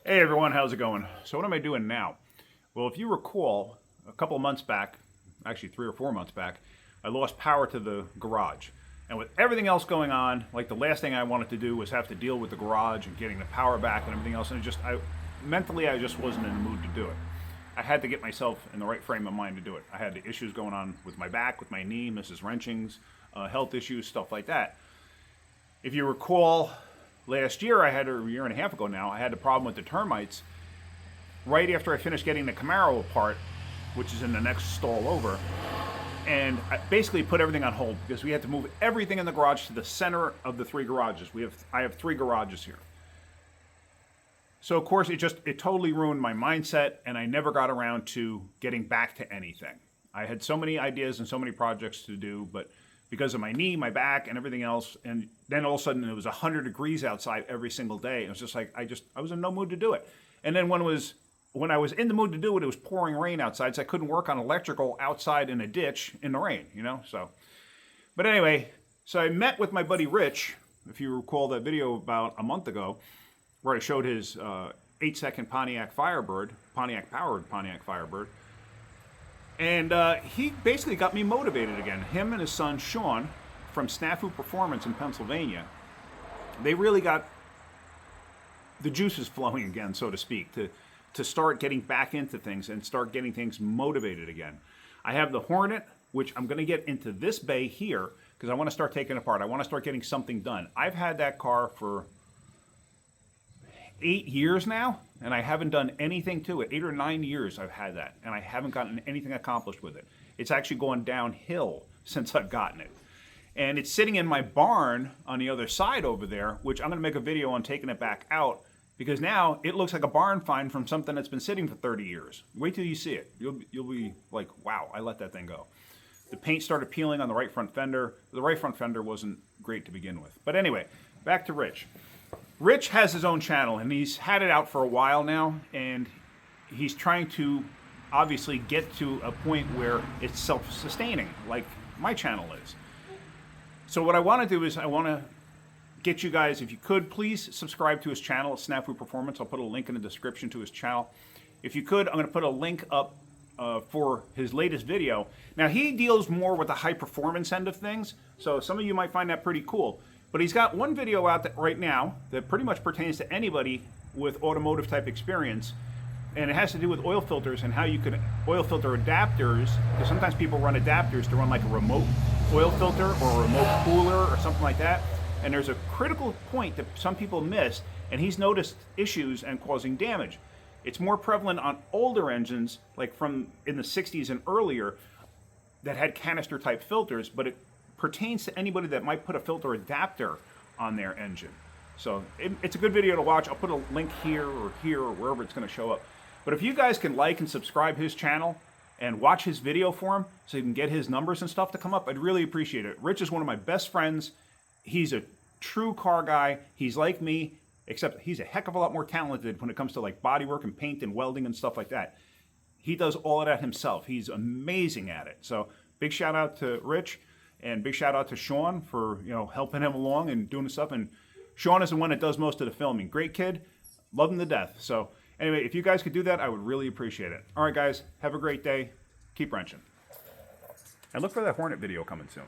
Hey everyone, how's it going? So what am I doing now? Well, if you recall, a couple of months back, actually 3 or 4 months back, I lost power to the garage. And with everything else going on, like the last thing I wanted to do was have to deal with the garage and getting the power back and everything else. And mentally, I just wasn't in the mood to do it. I had to get myself in the right frame of mind to do it. I had the issues going on with my back, with my knee, Mrs. Wrenchings, health issues, stuff like that. If you recall, last year, a year and a half ago now, I had the problem with the termites. Right after I finished getting the Camaro apart, which is in the next stall over, and I basically put everything on hold because we had to move everything in the garage to the center of the 3 garages. I have 3 garages here. So of course it totally ruined my mindset, and I never got around to getting back to anything. I had so many ideas and so many projects to do, but because of my knee, my back, and everything else, and then all of a sudden it was 100 degrees outside every single day. It was just like I was in no mood to do it. And then when I was in the mood to do it, it was pouring rain outside, so I couldn't work on electrical outside in a ditch in the rain, So, but anyway, so I met with my buddy Rich, if you recall that video about a month ago, where I showed his 8-second Pontiac Firebird, Pontiac-powered Pontiac Firebird. And he basically got me motivated again. Him and his son, Sean, from Snafu Performance in Pennsylvania, they really got the juices flowing again, so to speak, to start getting back into things and start getting things motivated again. I have the Hornet, which I'm going to get into this bay here because I want to start taking it apart. I want to start getting something done. I've had that car for 8 years now, and I haven't done anything to it. 8 or 9 years I've had that, and I haven't gotten anything accomplished with it. It's actually gone downhill since I've gotten it. And it's sitting in my barn on the other side over there, which I'm going to make a video on taking it back out, because now it looks like a barn find from something that's been sitting for 30 years. Wait till you see it. You'll be like, wow, I let that thing go. The paint started peeling on the right front fender. The right front fender wasn't great to begin with. But anyway, back to Rich. Rich has his own channel, and he's had it out for a while now, and he's trying to obviously get to a point where it's self-sustaining, like my channel is. So what I want to do is I want to get you guys, if you could, please subscribe to his channel, Snafu Performance. I'll put a link in the description to his channel. If you could, I'm going to put a link up for his latest video. Now, he deals more with the high-performance end of things, so some of you might find that pretty cool. But he's got one video out right now that pretty much pertains to anybody with automotive type experience, and it has to do with oil filters and how you can oil filter adapters, because sometimes people run adapters to run like a remote oil filter or a remote cooler or something like that. And there's a critical point that some people miss, and he's noticed issues and causing damage. It's more prevalent on older engines, like from in the 60s and earlier, that had canister type filters, but it pertains to anybody that might put a filter adapter on their engine. So it's a good video to watch. I'll put a link here or wherever it's going to show up. But if you guys can like and subscribe his channel and watch his video for him so you can get his numbers and stuff to come up, I'd really appreciate it. Rich is one of my best friends. He's a true car guy. He's like me, except he's a heck of a lot more talented when it comes to like bodywork and paint and welding and stuff like that. He does all of that himself. He's amazing at it. So big shout out to Rich. And big shout out to Sean for helping him along and doing the stuff. And Sean is the one that does most of the filming. Great kid, love him to death. So anyway, if you guys could do that, I would really appreciate it. All right, guys, have a great day. Keep wrenching. And look for that Hornet video coming soon.